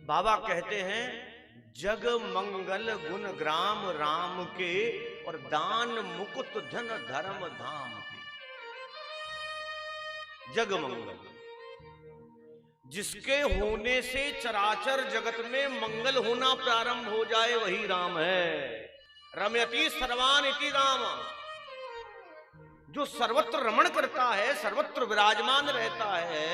बाबा कहते हैं जग मंगल गुण ग्राम राम के और दान मुकुट धन धर्म धाम के। जग मंगल, जिसके होने से चराचर जगत में मंगल होना प्रारंभ हो जाए वही राम है। रमयति सर्वान इति राम, जो सर्वत्र रमण करता है, सर्वत्र विराजमान रहता है,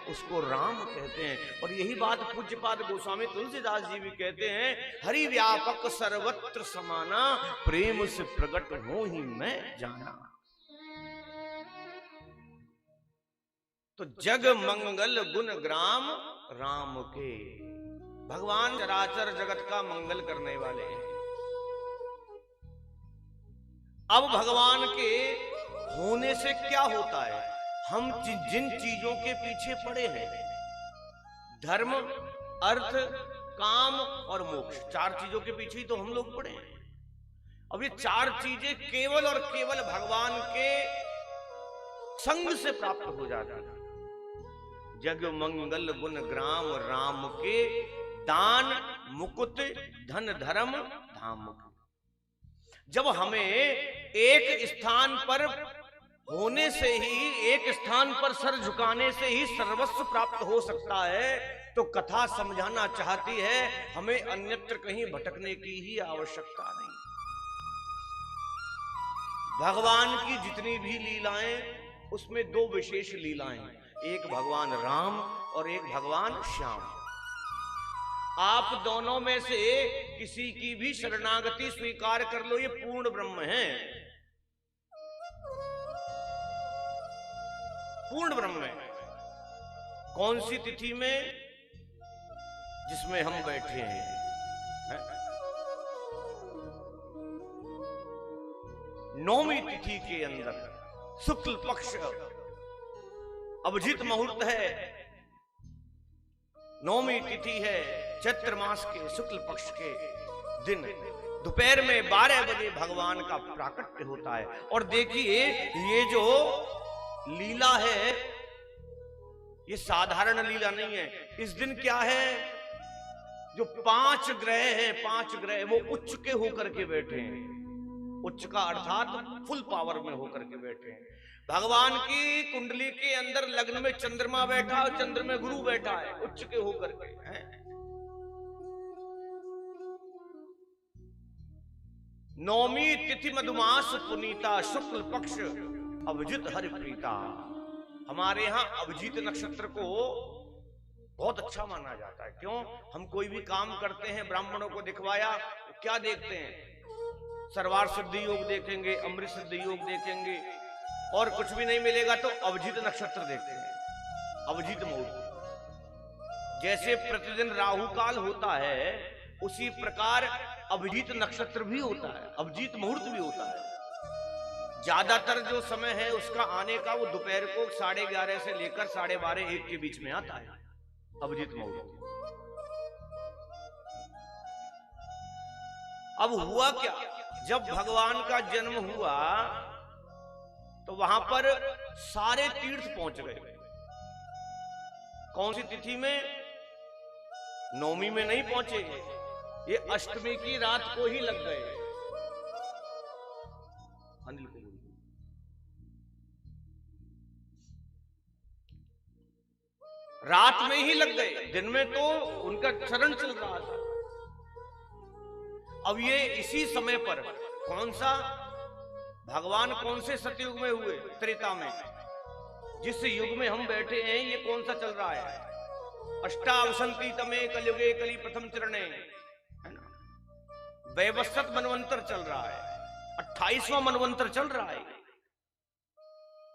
उसको राम कहते हैं। और यही बात पूज्यपाद गोस्वामी तुलसीदास जी भी कहते हैं, हरि व्यापक सर्वत्र समाना, प्रेम से प्रकट हो ही मैं जाना। तो जग मंगल गुण ग्राम राम के, भगवान चराचर जगत का मंगल करने वाले हैं। अब भगवान के होने से क्या होता है? हम जिन चीजों के पीछे पड़े हैं, धर्म, अर्थ, काम और मोक्ष, चार चीजों के पीछे ही तो हम लोग पड़े हैं। अब ये चार चीजें केवल और केवल भगवान के संग से प्राप्त हो जाती है। जग मंगल गुण ग्राम राम के, दान मुकुट धन धर्म धाम के। जब हमें एक स्थान पर होने से ही, एक स्थान पर सर झुकाने से ही सर्वस्व प्राप्त हो सकता है, तो कथा समझाना चाहती है हमें अन्यत्र कहीं भटकने की ही आवश्यकता नहीं। भगवान की जितनी भी लीलाएं, उसमें दो विशेष लीलाएं, एक भगवान राम और एक भगवान श्याम। आप दोनों में से किसी की भी शरणागति स्वीकार कर लो, ये पूर्ण ब्रह्म है, पूर्ण ब्रह्म है। कौन सी तिथि में? जिसमें हम बैठे हैं, नौवीं तिथि के अंदर, शुक्ल पक्ष अभिजीत मुहूर्त है, नौवीं तिथि है, चैत्र मास के शुक्ल पक्ष के दिन दोपहर में 12 बजे भगवान का प्राकट्य होता है। और देखिए ये जो लीला है, ये साधारण लीला नहीं है। इस दिन क्या है? जो 5 ग्रह हैं, 5 ग्रह वो उच्च के होकर के बैठे हैं। उच्च का अर्थात फुल पावर में होकर के बैठे हैं। भगवान की कुंडली के अंदर लग्न में चंद्रमा बैठा और चंद्र में गुरु बैठा है, उच्च के होकर के है। नौमी तिथि मधुमास पुनीता, शुक्ल पक्ष अभिजीत हरिप्रीता। हमारे यहां अभिजीत नक्षत्र को बहुत अच्छा माना जाता है। क्यों? हम कोई भी काम करते हैं, ब्राह्मणों को दिखवाया, क्या देखते हैं? सर्वार सिद्धि योग देखेंगे, अमृत सिद्धि योग देखेंगे, और कुछ भी नहीं मिलेगा तो अभिजीत नक्षत्र देखते हैं, अभिजीत मुहूर्त। जैसे प्रतिदिन राहु काल होता है, उसी प्रकार अभिजीत नक्षत्र भी होता है, अभिजीत मुहूर्त भी होता है। ज्यादातर जो समय है उसका आने का, वो दोपहर को 11:30 से लेकर 12:30 1 के बीच में आता है, अभिजीत मुहूर्त। अब हुआ क्या? जब भगवान का जन्म हुआ तो वहां पर सारे तीर्थ पहुंच गए। कौन सी तिथि में? नौमी में नहीं पहुंचे, ये अष्टमी की रात को ही लग गए। अनिल को रात में ही लग गए, दिन में तो उनका चरण चल रहा था। अब ये इसी समय पर, कौन सा भगवान कौन से सतयुग में हुए? त्रेता में। जिस युग में हम बैठे हैं ये कौन सा चल रहा है? अष्टावसंती तमे कलयुगे कली प्रथम चरणे, है ना? वैवस्वत मनवंतर चल रहा है, 28वां मनवंतर चल रहा है।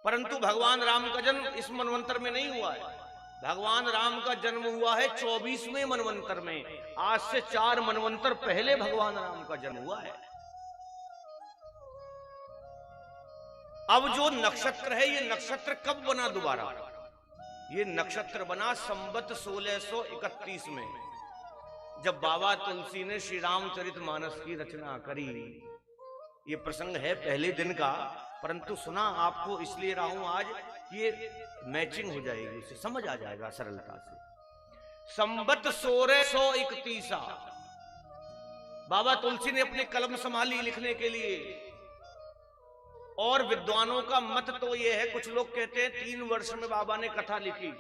परंतु भगवान राम का जन्म इस मनवंतर में नहीं हुआ है। भगवान राम का जन्म हुआ है 24वें मनवंतर में। आज से 4 मनवंतर पहले भगवान राम का जन्म हुआ है। अब जो नक्षत्र है, ये नक्षत्र कब बना दोबारा? ये नक्षत्र बना संवत 1631 में, जब बाबा तुलसी ने श्री रामचरितमानस की रचना करी। ये प्रसंग है पहले दिन का, परंतु सुना आपको इसलिए रहा हूं आज कि ये मैचिंग हो जाएगी, इसे समझ आ जाएगा सरलता से। संबत 1631 बाबा तुलसी ने अपनी कलम संभाली लिखने के लिए। और विद्वानों का मत तो यह है, कुछ लोग कहते हैं 3 वर्ष में बाबा ने कथा लिखी।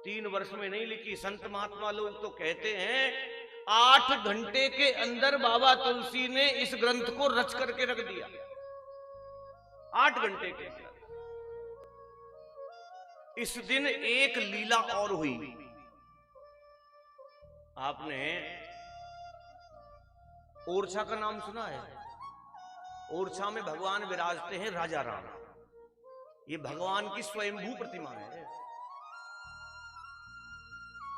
3 वर्ष में नहीं लिखी। संत महात्मा लोग तो कहते हैं 8 घंटे के अंदर बाबा तुलसी ने इस ग्रंथ को रच करके रख दिया। 8 घंटे के अंदर। इस दिन एक लीला और हुई। आपने ओरछा का नाम सुना है? ओरछा में भगवान विराजते हैं राजा राम। ये भगवान की स्वयंभू प्रतिमा है।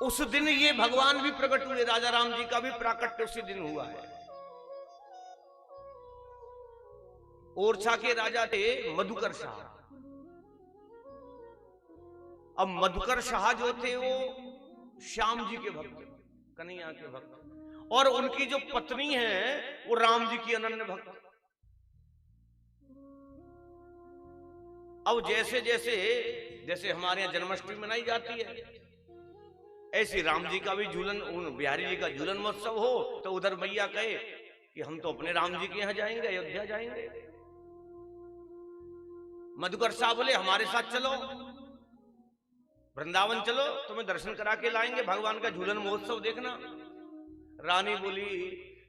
उस दिन ये भगवान भी प्रकट हुए, राजा राम जी का भी प्राकट्य उसी दिन हुआ है। ओरछा के राजा थे मधुकर शाह। अब मधुकर शाह जो थे वो श्याम जी के भक्त, कन्हैया के भक्त, और उनकी जो पत्नी है वो राम जी की अनन्य भक्त। अब जैसे जैसे जैसे हमारे यहाँ जन्माष्टमी मनाई जाती है, ऐसे राम जी का भी झूलन, बिहारी जी का झूलन महोत्सव हो तो उधर मैया कहे कि हम तो अपने राम जी के यहाँ जाएंगे, अयोध्या जाएंगे। मधुकर शाह बोले हमारे साथ चलो, वृंदावन चलो, तुम्हें दर्शन करा के लाएंगे, भगवान का झूलन महोत्सव देखना। रानी बोली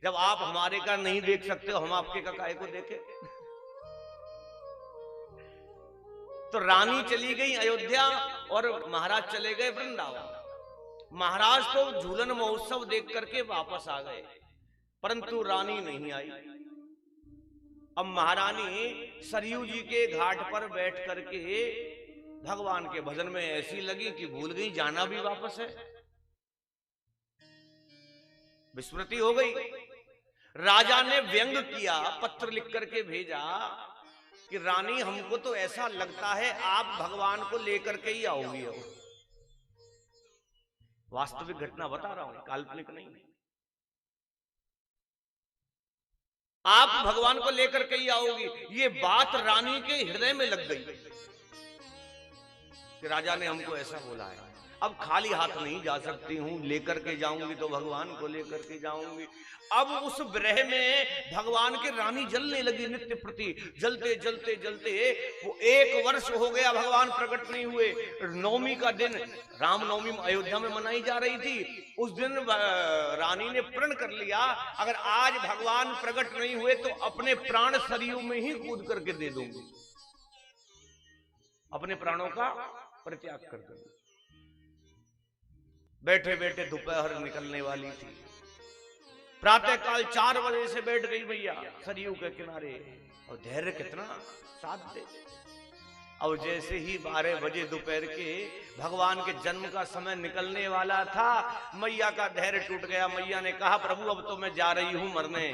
जब आप हमारे का नहीं देख सकते हो, हम आपके का काहे को देखे। तो रानी चली गई अयोध्या और महाराज चले गए वृंदावन। महाराज तो झूलन महोत्सव देख करके वापस आ गए, परंतु रानी नहीं आई। अब महारानी सरयू जी के घाट पर बैठ करके भगवान के भजन में ऐसी लगी कि भूल गई जाना भी वापस है, विस्मृति हो गई। राजा ने व्यंग किया, पत्र लिख करके भेजा कि रानी हमको तो ऐसा लगता है आप भगवान को लेकर के ही आओगी। वास्तविक घटना बता रहा हूं, काल्पनिक नहीं। आप भगवान को लेकर के ही आओगी। ये बात रानी के हृदय में लग गई कि राजा ने हमको ऐसा बोला है, अब खाली हाथ नहीं जा सकती हूं, लेकर के जाऊंगी तो भगवान को लेकर के जाऊंगी। अब उस विरह में भगवान की रानी जलने लगी नित्य प्रति, जलते जलते जलते वो 1 वर्ष हो गया भगवान प्रकट नहीं हुए। नवमी का दिन, रामनवमी अयोध्या में मनाई जा रही थी, उस दिन रानी ने प्रण कर लिया अगर आज भगवान प्रकट नहीं हुए तो अपने प्राण सरयू में ही कूद करके दे दूंगी, अपने प्राणों का परित्याग कर दूंगी। बैठे बैठे दोपहर निकलने वाली थी, प्रातः काल 4 बजे से बैठ गई मैया सरयू के किनारे, और धैर्य कितना साथ दे। और जैसे ही 12 बजे दोपहर के भगवान के जन्म का समय निकलने वाला था, मैया का धैर्य टूट गया। मैया ने कहा प्रभु अब तो मैं जा रही हूं मरने।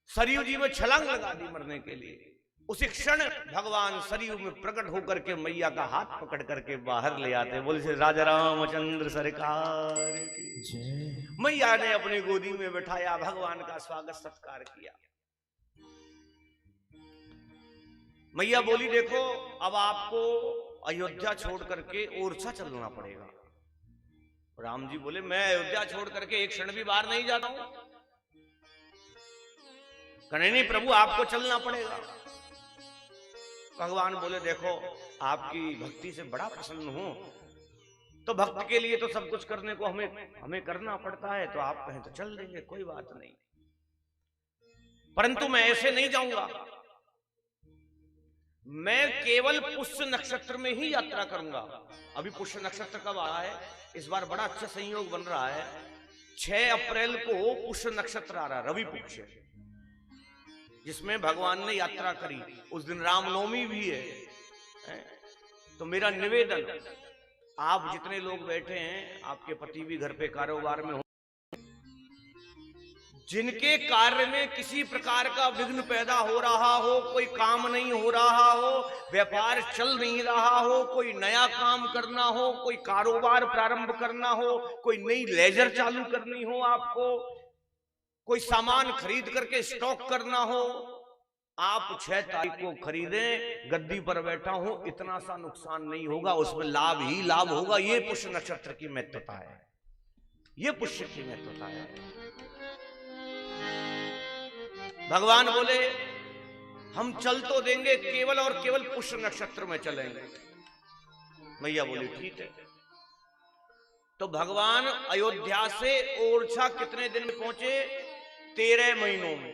सरयू जी में छलांग लगा दी मरने के लिए। उसी क्षण भगवान सरयू में प्रकट होकर के मैया का हाथ पकड़ करके बाहर ले आते, बोले से राजा रामचंद्र सरकार की। मैया ने अपनी गोदी में बिठाया, भगवान का स्वागत सत्कार किया। मैया बोली देखो अब आपको अयोध्या छोड़ करके ओरछा चलना पड़ेगा। राम जी बोले मैं अयोध्या छोड़ करके एक क्षण भी बाहर नहीं जाता हूं। कहने नहीं प्रभु आपको चलना पड़ेगा। भगवान बोले देखो आपकी भक्ति से बड़ा प्रसन्न हूं, तो भक्त के लिए तो सब कुछ करने को हमें करना पड़ता है, तो आप कहें तो चल देंगे, कोई बात नहीं, परंतु मैं ऐसे नहीं जाऊंगा। मैं केवल पुष्य नक्षत्र में ही यात्रा करूंगा। अभी पुष्य नक्षत्र कब आ रहा है? इस बार बड़ा अच्छा संयोग बन रहा है। 6 अप्रैल को पुष्य नक्षत्र आ रहा है, रवि पुष्य, जिसमें भगवान ने यात्रा करी। उस दिन रामनवमी भी है। तो मेरा निवेदन, आप जितने लोग बैठे हैं, आपके पति भी घर पे कारोबार में हो, जिनके कार्य में किसी प्रकार का विघ्न पैदा हो रहा हो, कोई काम नहीं हो रहा हो, व्यापार चल नहीं रहा हो, कोई नया काम करना हो, कोई कारोबार प्रारंभ करना हो, कोई नई लेजर चालू करनी हो, आपको कोई सामान खरीद करके स्टॉक करना हो, आप 6 तारीख को खरीदें, गद्दी पर बैठा हूं, इतना सा नुकसान नहीं होगा, उसमें लाभ ही लाभ होगा। ये पुष्य नक्षत्र की महत्वता है, ये पुष्य की महत्वता है। भगवान बोले हम चल तो देंगे, केवल और केवल पुष्य नक्षत्र में चलेंगे। मैया बोली ठीक है। तो भगवान अयोध्या से ओरछा कितने दिन में पहुंचे? 13 महीनों में,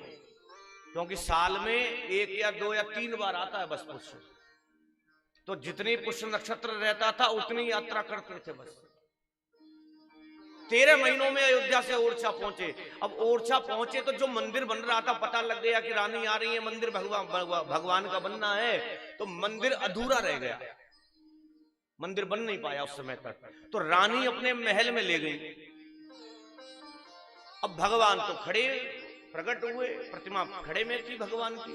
क्योंकि साल में 1 या 2 या 3 बार आता है बस पुष्य। तो जितनी पुष्य नक्षत्र रहता था उतनी यात्रा करते थे बस। 13 महीनों में अयोध्या से ओरछा पहुंचे। अब ओरछा पहुंचे तो जो मंदिर बन रहा था, पता लग गया कि रानी आ रही है, मंदिर भगवान का बनना है, तो मंदिर अधूरा रह गया, मंदिर बन नहीं पाया उस समय तक। तो रानी अपने महल में ले गई। अब भगवान तो खड़े प्रकट हुए, प्रतिमा खड़े में थी भगवान की।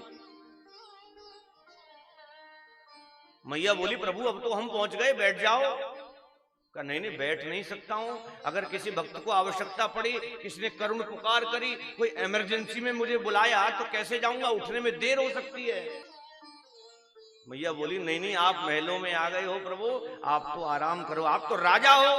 मैया बोली प्रभु अब तो हम पहुंच गए, बैठ जाओ। कहा नहीं नहीं, बैठ नहीं सकता हूं। अगर किसी भक्त को आवश्यकता पड़ी, किसी ने करुण पुकार करी, कोई इमरजेंसी में मुझे बुलाया, तो कैसे जाऊंगा, उठने में देर हो सकती है। मैया बोली नहीं नहीं, आप महलों में आ गए हो प्रभु, आप तो आराम करो, आप तो राजा हो।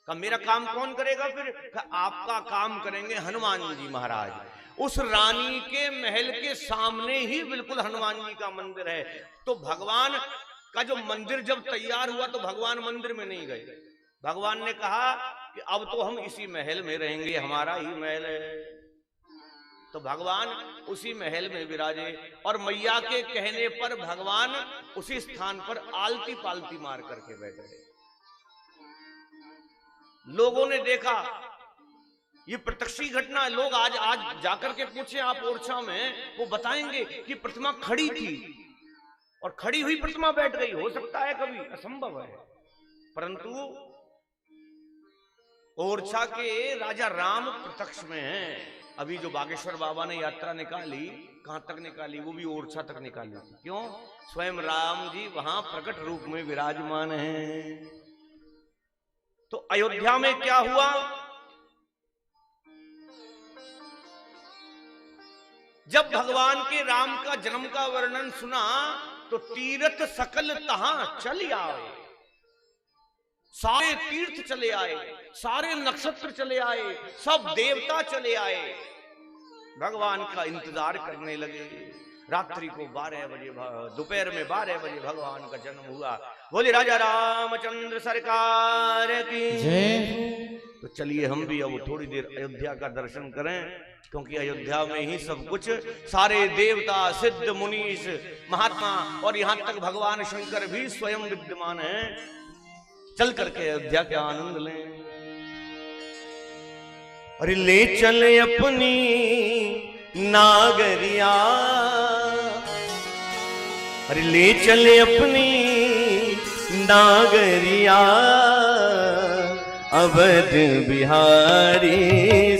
कहा मेरा काम कौन करेगा फिर? आपका काम करेंगे हनुमान जी महाराज। उस रानी के महल के सामने ही बिल्कुल हनुमान जी का मंदिर है। तो भगवान का जो मंदिर जब तैयार हुआ तो भगवान मंदिर में नहीं गए। भगवान ने कहा कि अब तो हम इसी महल में रहेंगे, हमारा ही महल है। तो भगवान उसी महल में विराजे और मैया के कहने पर भगवान उसी स्थान पर आलती पालती मार करके बैठ गए। लोगों ने देखा, ये प्रत्यक्षी घटना है। लोग आज जाकर के पूछे आप ओरछा में, वो बताएंगे कि प्रतिमा खड़ी थी और खड़ी हुई प्रतिमा बैठ गई। हो सकता है कभी, असंभव है। परंतु ओरछा के राजा राम प्रत्यक्ष में हैं। अभी जो बागेश्वर बाबा ने यात्रा निकाली, कहां तक निकाली? वो भी ओरछा तक निकाली थी। क्यों? स्वयं राम जी वहां प्रकट रूप में विराजमान हैं। तो अयोध्या में क्या हुआ? जब भगवान के राम का जन्म का वर्णन सुना तो तीर्थ सकल तहां चल आए, सारे तीर्थ चले आए, सारे नक्षत्र चले आए, सब देवता चले आए, भगवान का इंतजार करने लगे। रात्रि को 12 बजे, दोपहर में 12 बजे भगवान का जन्म हुआ। बोले राजा रामचंद्र सरकार की जय। तो चलिए हम भी अब थोड़ी देर अयोध्या का दर्शन करें, क्योंकि अयोध्या में ही सब कुछ, सारे देवता, सिद्ध, मुनीष, महात्मा और यहाँ तक भगवान शंकर भी स्वयं विद्यमान हैं। चल करके अयोध्या का आनंद लें। अरे ले चले अपनी नागरिया, अरे ले चले अपनी नागरिया, अवध बिहारी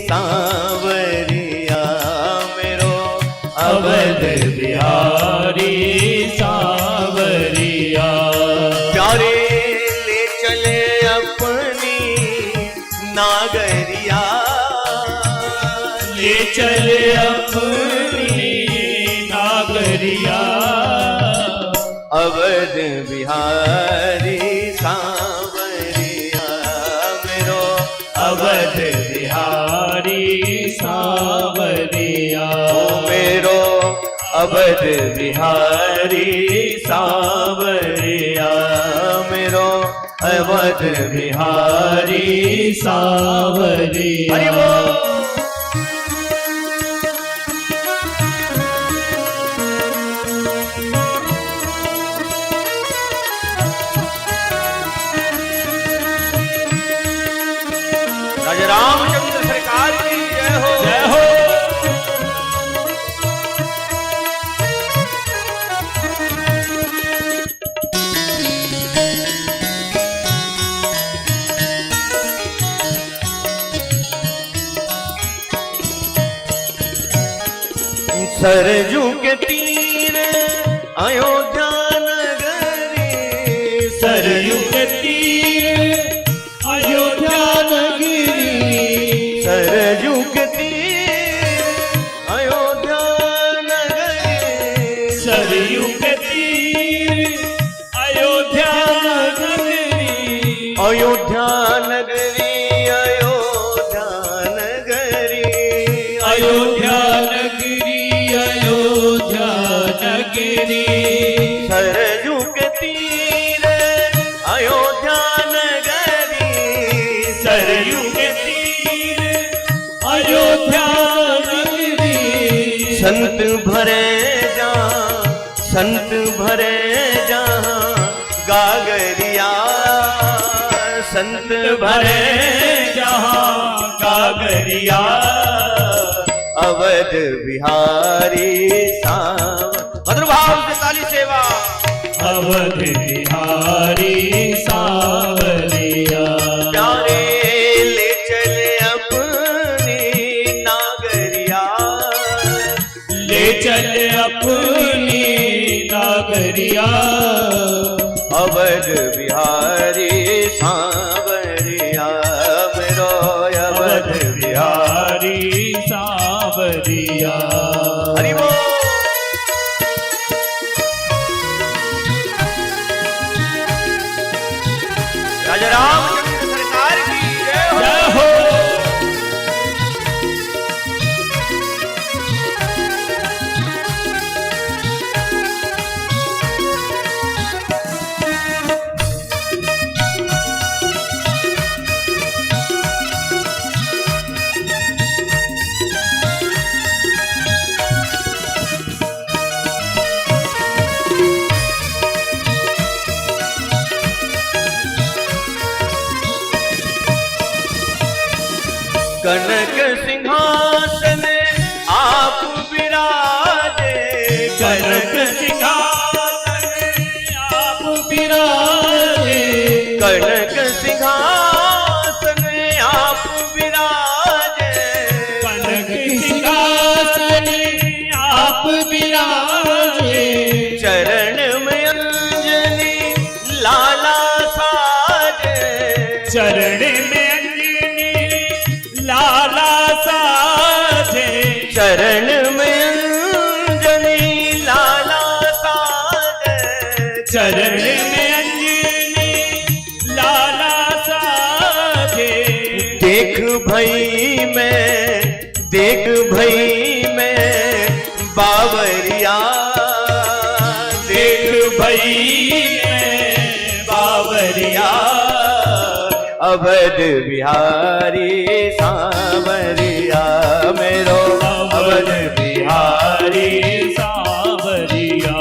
सांवरिया मेरो, अवध बिहारी सांवरिया। प्यारे ले चले अपनी नागरिया, ले चले अपनी नागरिया, अवध बिहारी सांवरिया मेरो, अवध बिहारी सांवरिया मेरो, अवध बिहारी सांवरिया मेरो, अवध बिहारी सांवरिया। रामचंद्र सरकार की जय हो, जय हो। सरजू के तीर अयोध्या नगरी, सरयू के तीर अयोध्या नगरी, सरजू के तीर अयोध्या नगरी, नगरी अयोध्या नगरी अयोध्या नगरी अयोध्या नगरी सरयू के तीर अयोध्या नगरी सरयू के तीर अयोध्या नगरी संत भरे जहाँ गागरिया संत भरे जहाँ गागरिया अवध बिहारी साव भद्रभाव से ताली सेवा अवध बिहारी सावरिया प्यारे ले चले अपनी नागरिया ले चले अपनी नागरिया अवध बिहारी सांवरिया मेरो अवध बिहारी सांवरिया हरि बोल। राजा रामचंद्र सरकार की जय हो। जय हो कनक सिंहासन आप विराजे कनक सिंहासन आप विराजे कनक सिंहासन आप विराजे कनक सिंहासन आप विराजे चरण में अंजलि लाला साजे चरण में लाला साजे चरण में अंजलि लाला साजे चरण में अंजलि लाला साजे देख भई में बावरिया देख भई में बावरिया अवध बिहारी सांवरिया मेरो अवध बिहारी सांवरिया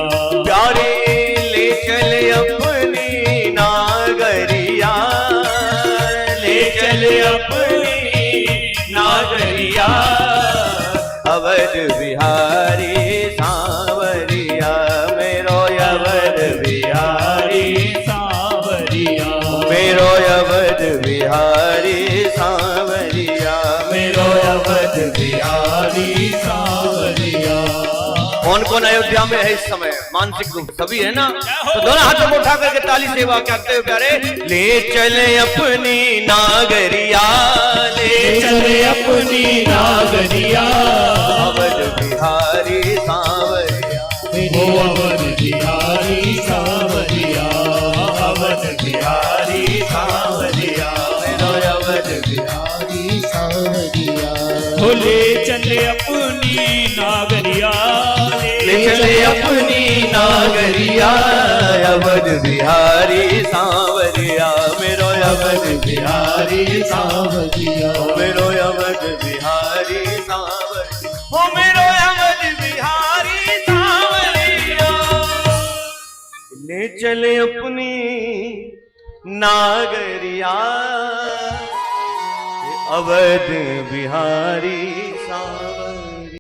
प्यारे ले चले अपनी नागरिया ले चले अपनी नागरिया अवध बिहारी सांवरिया मेरो अवध बिहारी सांवरिया मेरो अवध बिहारी सांवरिया मेरो अवध बिहारी सांवरिया। कौन कौन अयोध्या में है इस समय? मानसिक रूप सभी है ना? तो दोनों हाथों को उठा करके ताली सेवा करते हुए प्यारे ले चले अपनी नागरिया ले चले अपनी नागरिया अवध बिहारी सांवरिया ओ अवध बिहारी सांवरिया अवध बिहारी सांवरिया मेरो अवध बिहारी सांवरिया ले चले अपनी नागरिया ले चले अपनी नागरिया अवध बिहारी सांवरिया मेरो अवध बिहारी सांवरिया मेरो अवध बिहारी सांवरिया ओ मेरो अवध बिहारी सांवरिया ले चले अपनी नागरिया अवध बिहारी